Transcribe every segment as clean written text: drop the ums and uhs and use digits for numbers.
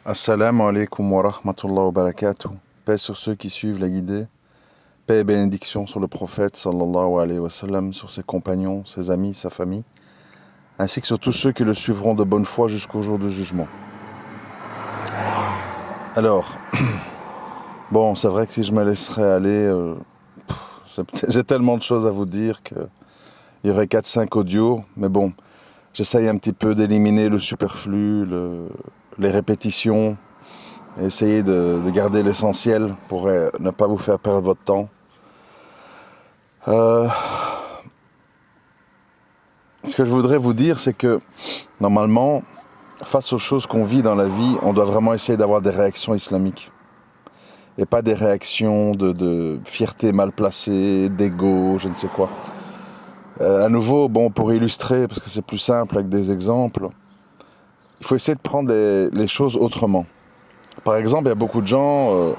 Assalamu alaikum wa rahmatullah wa barakatuh. Paix sur ceux qui suivent la guidée. Paix et bénédiction sur le prophète sallallahu alayhi wa sallam, sur ses compagnons, ses amis, sa famille, ainsi que sur tous ceux qui le suivront de bonne foi jusqu'au jour du jugement. Alors, bon, c'est vrai que si je me laisserais aller, j'ai tellement de choses à vous dire qu'il y aurait 4-5 audios, mais bon, j'essaye un petit peu d'éliminer le superflu, les répétitions, et essayer de garder l'essentiel pour ne pas vous faire perdre votre temps. Ce que je voudrais vous dire, c'est que normalement, face aux choses qu'on vit dans la vie, on doit vraiment essayer d'avoir des réactions islamiques. Et pas des réactions de fierté mal placée, d'ego, je ne sais quoi. À nouveau, bon, pour illustrer, parce que c'est plus simple avec des exemples, il faut essayer de prendre les choses autrement. Par exemple, il y a beaucoup de gens,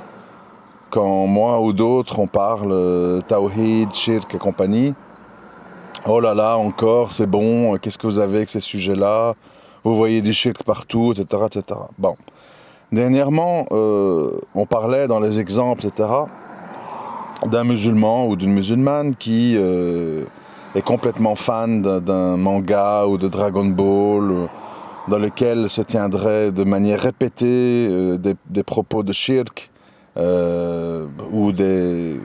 quand moi ou d'autres, on parle tawhid, shirk et compagnie, oh là là, encore, c'est bon, qu'est-ce que vous avez avec ces sujets-là? Vous voyez du shirk partout, etc., etc. Bon. Dernièrement, on parlait dans les exemples, etc., d'un musulman ou d'une musulmane qui est complètement fan d'un manga ou de Dragon Ball, dans lequel se tiendraient de manière répétée des propos de shirk, ou des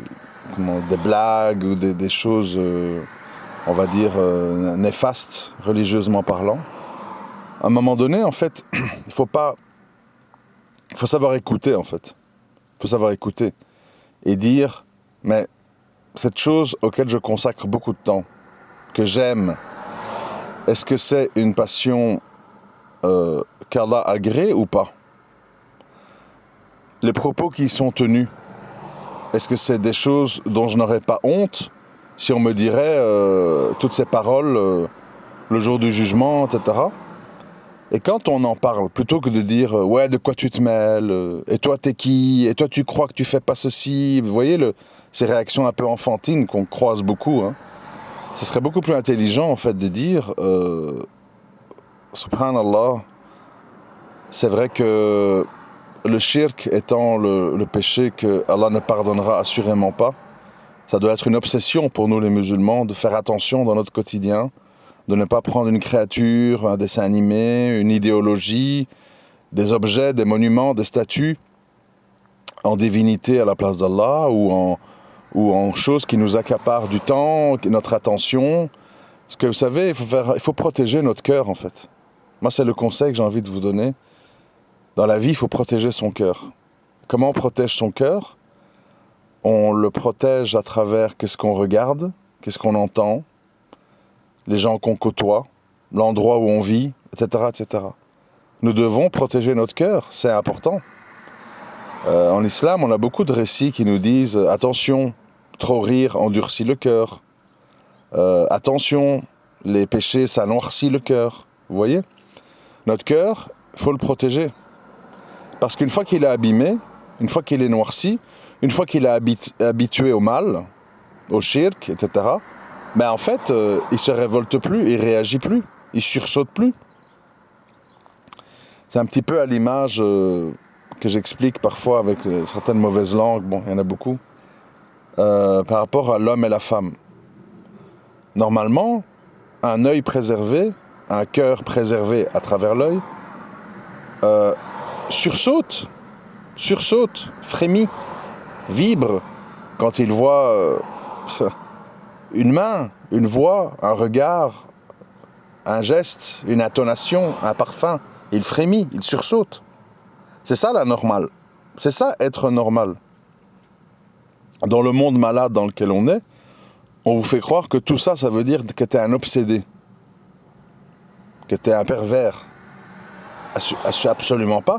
blagues, ou des choses, on va dire, néfastes, religieusement parlant. À un moment donné, en fait, il faut savoir écouter, en fait. Il faut savoir écouter et dire, mais cette chose auquel je consacre beaucoup de temps, que j'aime, est-ce que c'est une passion qu'Allah agrée ou pas? Les propos qui y sont tenus, est-ce que c'est des choses dont je n'aurais pas honte si on me dirait toutes ces paroles le jour du jugement, etc. Et quand on en parle, plutôt que de dire ouais, de quoi tu te mêles, et toi t'es qui, et toi tu crois que tu fais pas ceci, vous voyez ces réactions un peu enfantines qu'on croise beaucoup, hein. Ce serait beaucoup plus intelligent en fait de dire subhanallah, c'est vrai que le shirk étant le péché que Allah ne pardonnera assurément pas, ça doit être une obsession pour nous les musulmans de faire attention dans notre quotidien, de ne pas prendre une créature, un dessin animé, une idéologie, des objets, des monuments, des statues en divinité à la place d'Allah ou en choses qui nous accaparent du temps, notre attention. Parce que vous savez, il faut protéger notre cœur en fait. Moi, c'est le conseil que j'ai envie de vous donner. Dans la vie, il faut protéger son cœur. Comment on protège son cœur? On le protège à travers qu'est-ce qu'on regarde, qu'est-ce qu'on entend, les gens qu'on côtoie, l'endroit où on vit, etc., etc. Nous devons protéger notre cœur, c'est important. En islam, on a beaucoup de récits qui nous disent « Attention, trop rire endurcit le cœur. Attention, les péchés, ça noircit le cœur. » Vous voyez? Notre cœur, il faut le protéger. Parce qu'une fois qu'il est abîmé, une fois qu'il est noirci, une fois qu'il est habitué au mal, au shirk, etc., ben en fait, il se révolte plus, il réagit plus, il sursaute plus. C'est un petit peu à l'image que j'explique parfois avec certaines mauvaises langues, bon, il y en a beaucoup, par rapport à l'homme et la femme. Normalement, un œil préservé, un cœur préservé à travers l'œil, sursaute, frémit, vibre quand il voit une main, une voix, un regard, un geste, une intonation, un parfum. Il frémit, il sursaute. C'est ça la normale. C'est ça être normal. Dans le monde malade dans lequel on est, on vous fait croire que tout ça, ça veut dire que tu es un obsédé, que tu es un pervers. Absolument pas.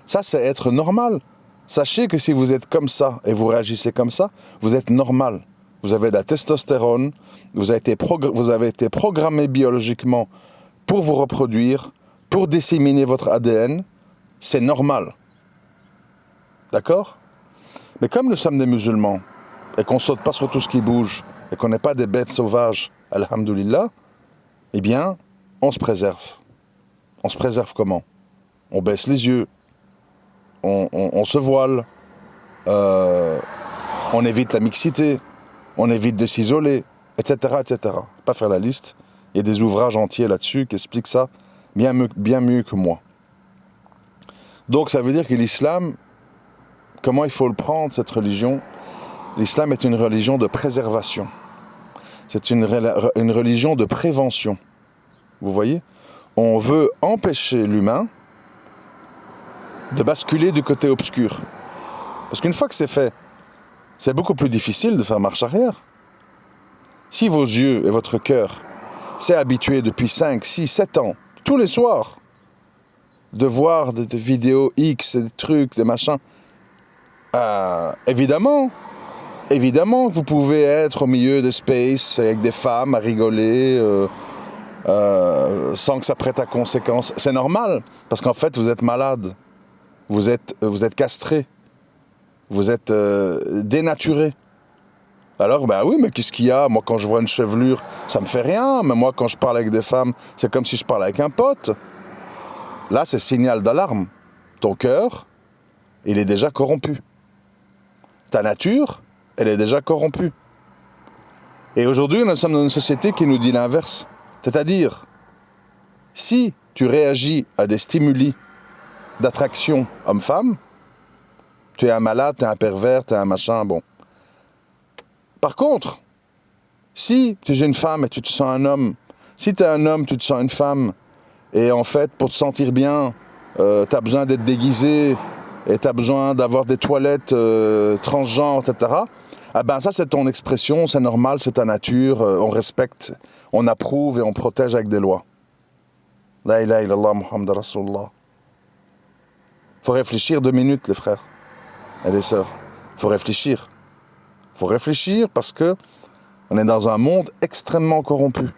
Ça, c'est être normal. Sachez que si vous êtes comme ça et vous réagissez comme ça, vous êtes normal. Vous avez de la testostérone, vous avez été programmé biologiquement pour vous reproduire, pour disséminer votre ADN. C'est normal. D'accord? Mais comme nous sommes des musulmans et qu'on ne saute pas sur tout ce qui bouge et qu'on n'est pas des bêtes sauvages, alhamdoulilah, eh bien, on se préserve. On se préserve comment? On baisse les yeux, on se voile, on évite la mixité, on évite de s'isoler, etc., etc. Pas faire la liste. Il y a des ouvrages entiers là-dessus qui expliquent ça bien mieux que moi. Donc ça veut dire que l'islam, comment il faut le prendre, cette religion? L'islam est une religion de préservation. C'est une religion de prévention. Vous voyez? On veut empêcher l'humain de basculer du côté obscur. Parce qu'une fois que c'est fait, c'est beaucoup plus difficile de faire marche arrière. Si vos yeux et votre cœur s'est habitué depuis 5, 6, 7 ans, tous les soirs, de voir des vidéos X, des trucs, des machins, évidemment que vous pouvez être au milieu de space avec des femmes à rigoler sans que ça prête à conséquence. C'est normal, parce qu'en fait, vous êtes malade, vous êtes castré, vous êtes dénaturé. Alors, ben oui, mais qu'est-ce qu'il y a? Moi, quand je vois une chevelure, ça me fait rien. Mais moi, quand je parle avec des femmes, c'est comme si je parlais avec un pote. Là, c'est signal d'alarme. Ton cœur, il est déjà corrompu. Ta nature, elle est déjà corrompue. Et aujourd'hui, nous sommes dans une société qui nous dit l'inverse. C'est-à-dire, si tu réagis à des stimuli d'attraction homme-femme, tu es un malade, tu es un pervers, tu es un machin, bon. Par contre, si tu es une femme et tu te sens un homme, si tu es un homme, tu te sens une femme, et en fait, pour te sentir bien, tu as besoin d'être déguisé, et tu as besoin d'avoir des toilettes transgenres, etc., ah ben ça, c'est ton expression, c'est normal, c'est ta nature, on respecte, on approuve et on protège avec des lois. La ilaha illallah Muhammad Rasulullah. Faut réfléchir 2 minutes, les frères et les sœurs. Faut réfléchir. Faut réfléchir parce que on est dans un monde extrêmement corrompu.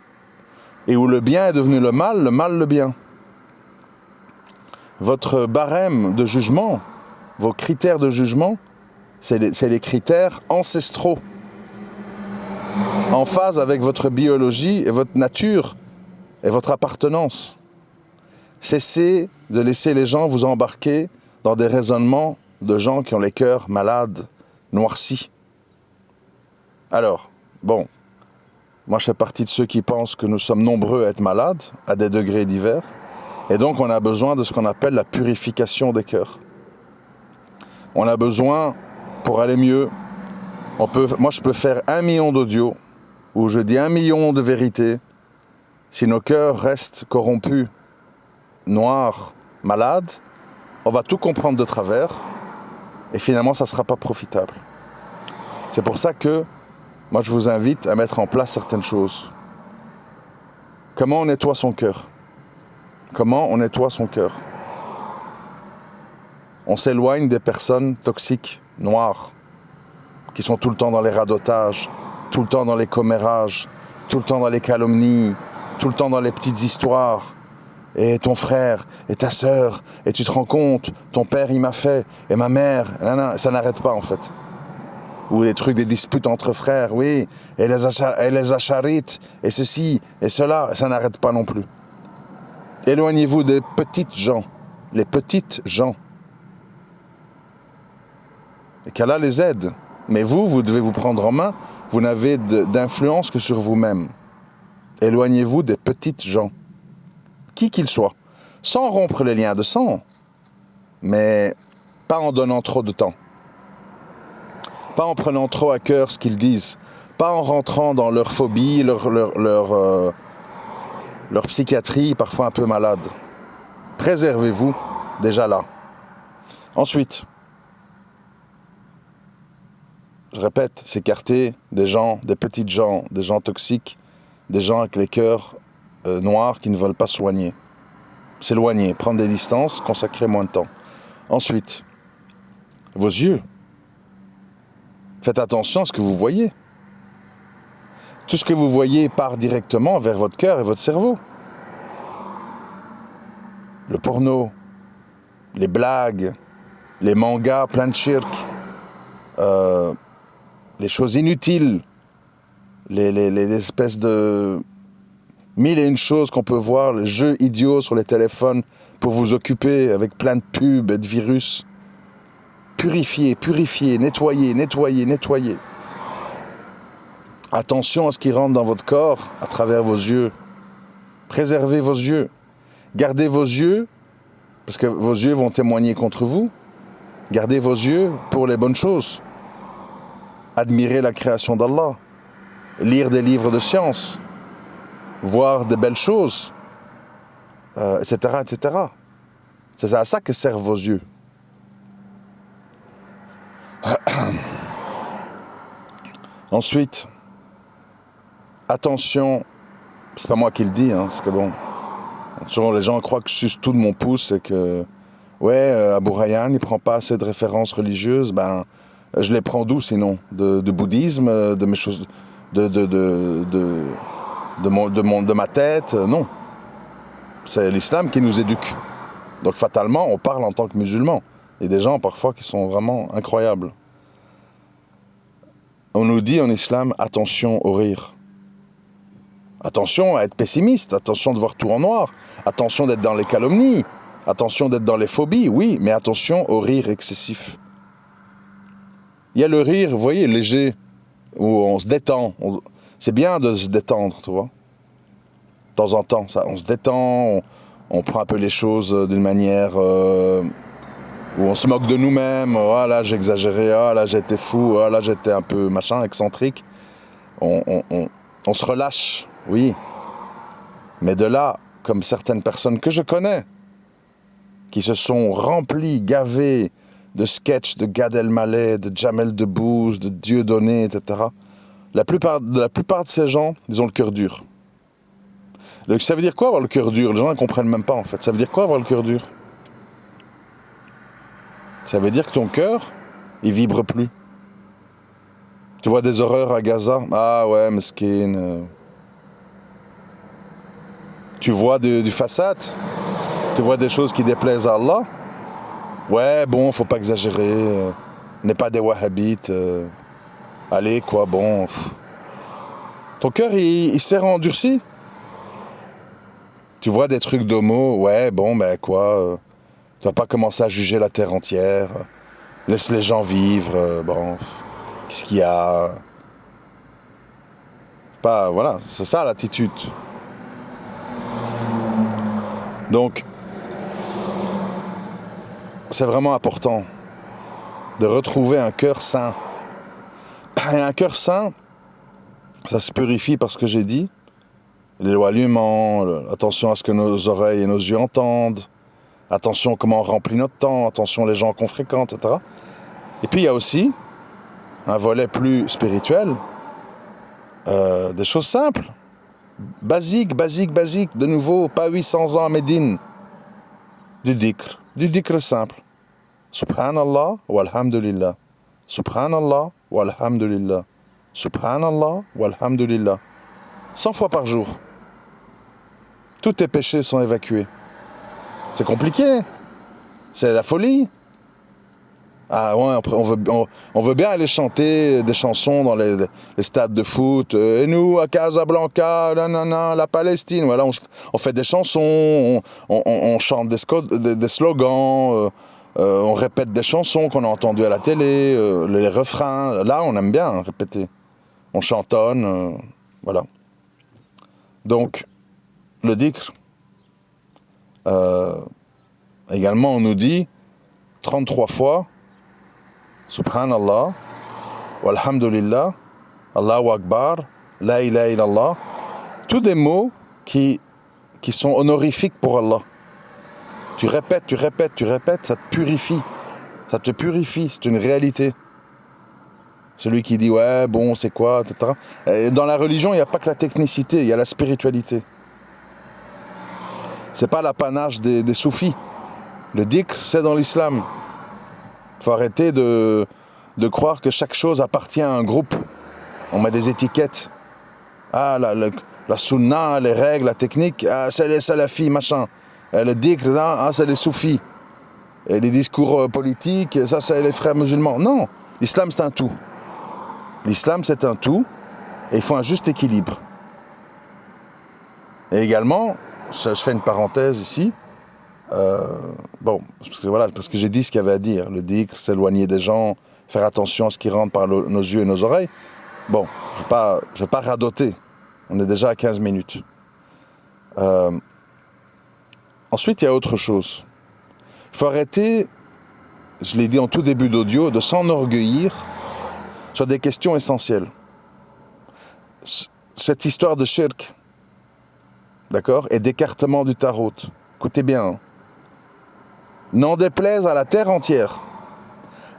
Et où le bien est devenu le mal le bien. Votre barème de jugement, vos critères de jugement, c'est les critères ancestraux. En phase avec votre biologie et votre nature et votre appartenance. Cessez de laisser les gens vous embarquer dans des raisonnements de gens qui ont les cœurs malades, noircis. Alors, bon, moi je fais partie de ceux qui pensent que nous sommes nombreux à être malades, à des degrés divers, et donc on a besoin de ce qu'on appelle la purification des cœurs. On a besoin, pour aller mieux, moi je peux faire 1 million d'audios, où je dis 1 million de vérités, si nos cœurs restent corrompus, noirs, malades, on va tout comprendre de travers, et finalement ça ne sera pas profitable. C'est pour ça que moi, je vous invite à mettre en place certaines choses. Comment on nettoie son cœur? Comment on nettoie son cœur? On s'éloigne des personnes toxiques, noires, qui sont tout le temps dans les radotages, tout le temps dans les commérages, tout le temps dans les calomnies, tout le temps dans les petites histoires. Et ton frère, et ta sœur, et tu te rends compte, ton père il m'a fait, et ma mère, ça n'arrête pas en fait. Ou des trucs, des disputes entre frères, oui, et les acharites, et ceci, et cela, ça n'arrête pas non plus. Éloignez-vous des petites gens, les petites gens. Et qu'Allah les aide. Mais vous devez vous prendre en main, vous n'avez d'influence que sur vous-même. Éloignez-vous des petites gens, qui qu'ils soient, sans rompre les liens de sang, mais pas en donnant trop de temps. Pas en prenant trop à cœur ce qu'ils disent, pas en rentrant dans leur phobie, leur psychiatrie parfois un peu malade. Préservez-vous déjà là. Ensuite, je répète, s'écarter des gens, des petites gens, des gens toxiques, des gens avec les cœurs noirs qui ne veulent pas soigner. S'éloigner, prendre des distances, consacrer moins de temps. Ensuite, vos yeux. Faites attention à ce que vous voyez. Tout ce que vous voyez part directement vers votre cœur et votre cerveau. Le porno, les blagues, les mangas plein de shirk, les choses inutiles, les espèces de 1001 choses qu'on peut voir, les jeux idiots sur les téléphones pour vous occuper avec plein de pubs et de virus. purifier, purifier, nettoyer, nettoyer, nettoyer. Attention à ce qui rentre dans votre corps à travers vos yeux. Préservez vos yeux. Gardez vos yeux, parce que vos yeux vont témoigner contre vous. Gardez vos yeux pour les bonnes choses. Admirez la création d'Allah. Lire des livres de science. Voir de belles choses. Etc., etc. C'est à ça que servent vos yeux. Ensuite, attention, c'est pas moi qui le dis, hein, parce que bon, souvent les gens croient que je suce tout de mon pouce et que, ouais, Abou Rayhan, il prend pas assez de références religieuses, ben, je les prends d'où sinon? De bouddhisme, de mes choses, de ma tête, non. C'est l'islam qui nous éduque. Donc fatalement, on parle en tant que musulmans. Il y a des gens parfois qui sont vraiment incroyables. On nous dit en islam, attention au rire. Attention à être pessimiste, attention de voir tout en noir, attention d'être dans les calomnies, attention d'être dans les phobies, oui, mais attention au rire excessif. Il y a le rire, vous voyez, léger, où on se détend. C'est bien de se détendre, tu vois. De temps en temps, ça, on se détend, on prend un peu les choses d'une manière où on se moque de nous-mêmes. Ah là, j'ai exagéré, ah là, j'étais fou, ah là, j'étais un peu machin, excentrique. On se relâche, oui. Mais de là, comme certaines personnes que je connais, qui se sont remplies, gavées de sketchs de Gad Elmaleh, de Jamel Debbouze, de Dieudonné, etc. La plupart de ces gens, ils ont le cœur dur. Ça veut dire quoi avoir le cœur dur? Les gens ne comprennent même pas en fait. Ça veut dire quoi avoir le cœur dur? Ça veut dire que ton cœur, il vibre plus. Tu vois des horreurs à Gaza? Ah ouais, mesquine. Tu vois du façade? Tu vois des choses qui déplaisent à Allah? Ouais, bon, faut pas exagérer. On n'est pas des wahhabites. Allez, quoi, bon. Ton cœur, il s'est endurci? Tu vois des trucs d'homo? Ouais, bon, ben quoi. Tu vas pas commencer à juger la terre entière. Laisse les gens vivre. Bon, qu'est-ce qu'il y a? Pas, voilà, c'est ça l'attitude. Donc, c'est vraiment important de retrouver un cœur sain. Et un cœur sain, ça se purifie par ce que j'ai dit. L'éloignement, attention à ce que nos oreilles et nos yeux entendent, attention comment on remplit notre temps, attention les gens qu'on fréquente, etc. Et puis il y a aussi un volet plus spirituel, des choses simples, basiques, de nouveau, pas 800 ans à Médine, du dhikr simple. Subhanallah walhamdulillah, subhanallah walhamdulillah, subhanallah walhamdulillah. 100 fois par jour. Tous tes péchés sont évacués. C'est compliqué. C'est la folie. Ah ouais, on veut bien aller chanter des chansons dans les stades de foot. Et nous, à Casablanca, nanana, la Palestine. Voilà, on fait des chansons, on chante des slogans, on répète des chansons qu'on a entendues à la télé, les refrains. Là, on aime bien répéter. On chantonne, voilà. Donc, le dhikr, également on nous dit 33 fois Subhanallah, walhamdulillah, Allahu Akbar, la ilaha illallah, tous des mots qui sont honorifiques pour Allah. Tu répètes, ça te purifie, c'est une réalité. Celui qui dit ouais, bon, c'est quoi, etc. Et dans la religion, il n'y a pas que la technicité, il y a la spiritualité. C'est pas l'apanage des soufis. Le dhikr, c'est dans l'islam. Il faut arrêter de croire que chaque chose appartient à un groupe. On met des étiquettes. Ah, la sunna, les règles, la technique, ah, c'est les salafis, machin. Et le dhikr, ah, c'est les soufis. Et les discours politiques, ça, c'est les frères musulmans. Non, l'islam, c'est un tout. L'islam, c'est un tout, et il faut un juste équilibre. Et également, je fais une parenthèse ici, Bon, parce que j'ai dit ce qu'il y avait à dire. Le dhikr, s'éloigner des gens, faire attention à ce qui rentre par nos yeux et nos oreilles. Bon, je vais pas radoter. On est déjà à 15 minutes. Ensuite, il y a autre chose. Il faut arrêter, je l'ai dit en tout début d'audio, de s'enorgueillir sur des questions essentielles. Cette histoire de shirk, d'accord, et d'écartement du tarot. Écoutez bien, hein. N'en déplaise à la terre entière,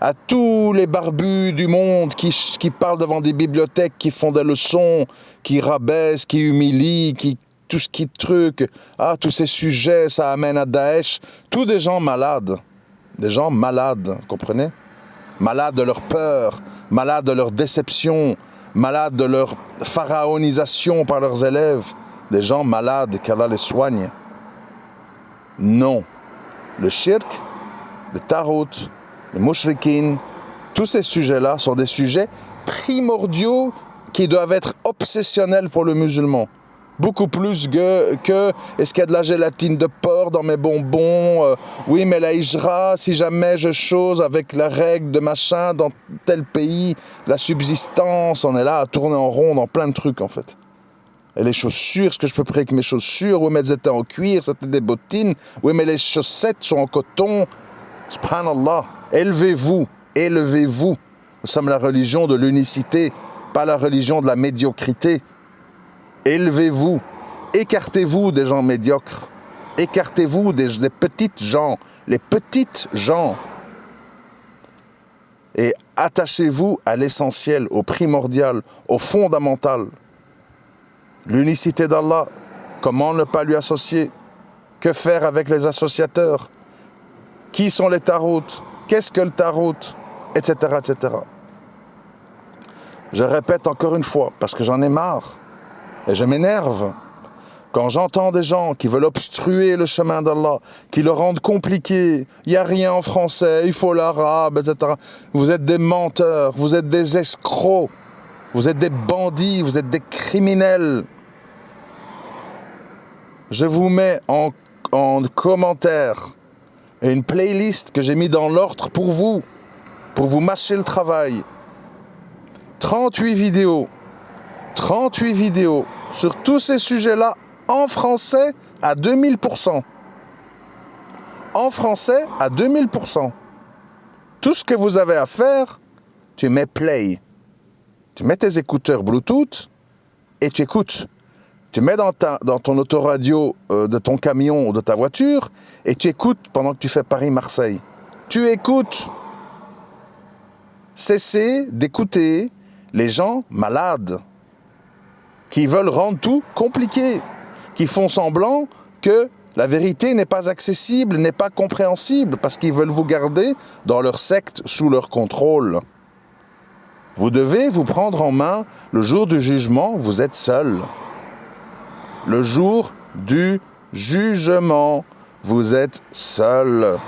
à tous les barbus du monde qui parlent devant des bibliothèques, qui font des leçons, qui rabaissent, qui humilient, tout ce qui truc, tous ces sujets, ça amène à Daesh, tous des gens malades, comprenez? Malades de leur peur, malades de leur déception, malades de leur pharaonisation par leurs élèves, des gens malades, qu'Allah les soigne. Non. Le shirk, le tarot, le mushrikin, tous ces sujets-là sont des sujets primordiaux qui doivent être obsessionnels pour le musulman. Beaucoup plus que est-ce qu'il y a de la gélatine de porc dans mes bonbons, oui mais la hijra, si jamais je chose avec la règle de machin dans tel pays, la subsistance, on est là à tourner en rond dans plein de trucs en fait. Et les chaussures, est-ce que je peux prier avec mes chaussures? Oui, mais elles étaient en cuir, c'était des bottines. Oui, mais les chaussettes sont en coton. Subhanallah. Élevez-vous. Nous sommes la religion de l'unicité, pas la religion de la médiocrité. Élevez-vous. Écartez-vous des gens médiocres. Écartez-vous des petites gens. Les petites gens. Et attachez-vous à l'essentiel, au primordial, au fondamental. L'unicité d'Allah, comment ne pas lui associer? Que faire avec les associateurs? Qui sont les tarots? Qu'est-ce que le tarot? Etc., etc. Je répète encore une fois, parce que j'en ai marre, et je m'énerve, quand j'entends des gens qui veulent obstruer le chemin d'Allah, qui le rendent compliqué, il n'y a rien en français, il faut l'arabe, etc. Vous êtes des menteurs, vous êtes des escrocs. Vous êtes des bandits, vous êtes des criminels. Je vous mets en commentaire une playlist que j'ai mis dans l'ordre pour vous mâcher le travail. 38 vidéos sur tous ces sujets-là, en français à 2000%. En français à 2000%. Tout ce que vous avez à faire, tu mets play. Tu mets tes écouteurs Bluetooth et tu écoutes. Tu mets dans ton autoradio de ton camion ou de ta voiture et tu écoutes pendant que tu fais Paris-Marseille. Tu écoutes. Cessez d'écouter les gens malades qui veulent rendre tout compliqué, qui font semblant que la vérité n'est pas accessible, n'est pas compréhensible parce qu'ils veulent vous garder dans leur secte sous leur contrôle. Vous devez vous prendre en main. Le jour du jugement, vous êtes seul. Le jour du jugement, vous êtes seul.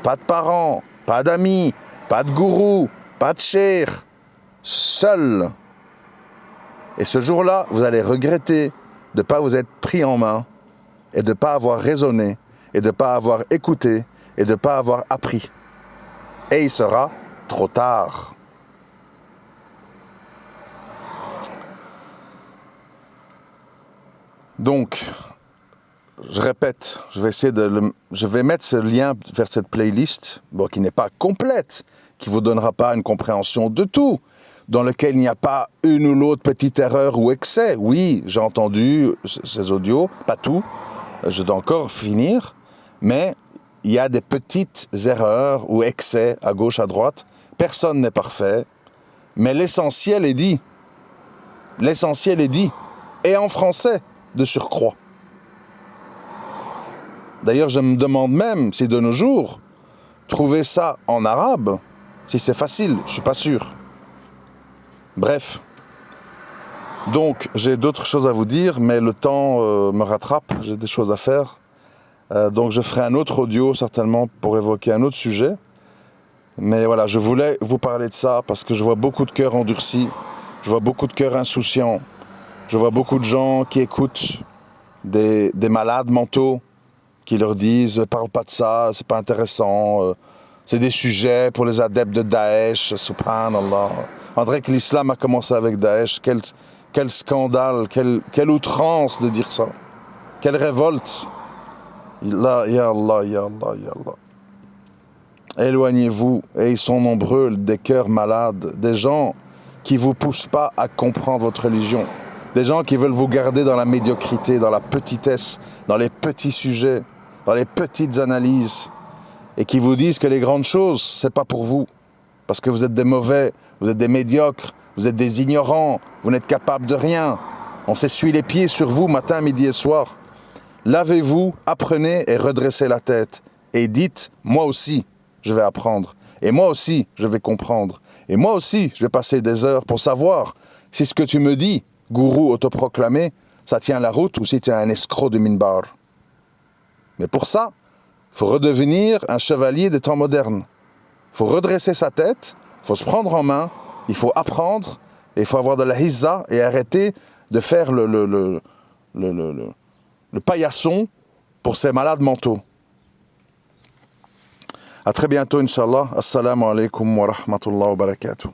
Pas de parents, pas d'amis, pas de gourou, pas de cheikh. Seul. Et ce jour-là, vous allez regretter de ne pas vous être pris en main et de ne pas avoir raisonné et de ne pas avoir écouté et de ne pas avoir appris. Et il sera trop tard. Donc, je répète, je vais mettre ce lien vers cette playlist, qui n'est pas complète, qui ne vous donnera pas une compréhension de tout, dans lequel il n'y a pas une ou l'autre petite erreur ou excès. Oui, j'ai entendu ces audios, pas tout, je dois encore finir, mais il y a des petites erreurs ou excès à gauche, à droite. Personne n'est parfait, mais l'essentiel est dit. L'essentiel est dit, et en français de surcroît. D'ailleurs, je me demande même si de nos jours, trouver ça en arabe, si c'est facile, je suis pas sûr. Bref. Donc, j'ai d'autres choses à vous dire, mais le temps me rattrape, j'ai des choses à faire. Donc, je ferai un autre audio, certainement, pour évoquer un autre sujet. Mais voilà, je voulais vous parler de ça, parce que je vois beaucoup de cœurs endurcis, je vois beaucoup de cœurs insouciants, je vois beaucoup de gens qui écoutent des malades mentaux, qui leur disent « parle pas de ça, c'est pas intéressant, c'est des sujets pour les adeptes de Daesh, subhanallah ». On dirait que l'islam a commencé avec Daesh, quel scandale, quelle outrance de dire ça, quelle révolte. Ya Allah, ya Allah, ya Allah. Éloignez-vous, et ils sont nombreux, des cœurs malades, des gens qui ne vous poussent pas à comprendre votre religion, des gens qui veulent vous garder dans la médiocrité, dans la petitesse, dans les petits sujets, dans les petites analyses, et qui vous disent que les grandes choses, c'est pas pour vous, parce que vous êtes des mauvais, vous êtes des médiocres, vous êtes des ignorants, vous n'êtes capables de rien. On s'essuie les pieds sur vous matin, midi et soir. Lavez-vous, apprenez et redressez la tête, et dites, moi aussi, je vais apprendre. Et moi aussi, je vais comprendre. Et moi aussi, je vais passer des heures pour savoir si ce que tu me dis, gourou autoproclamé, ça tient la route ou si tu es un escroc de minbar. Mais pour ça, il faut redevenir un chevalier des temps modernes. Il faut redresser sa tête, il faut se prendre en main, il faut apprendre, et il faut avoir de la hizza et arrêter de faire le paillasson pour ces malades mentaux. À très bientôt, Inch'Allah. Assalamu alaikum wa rahmatullahi wa barakatuh.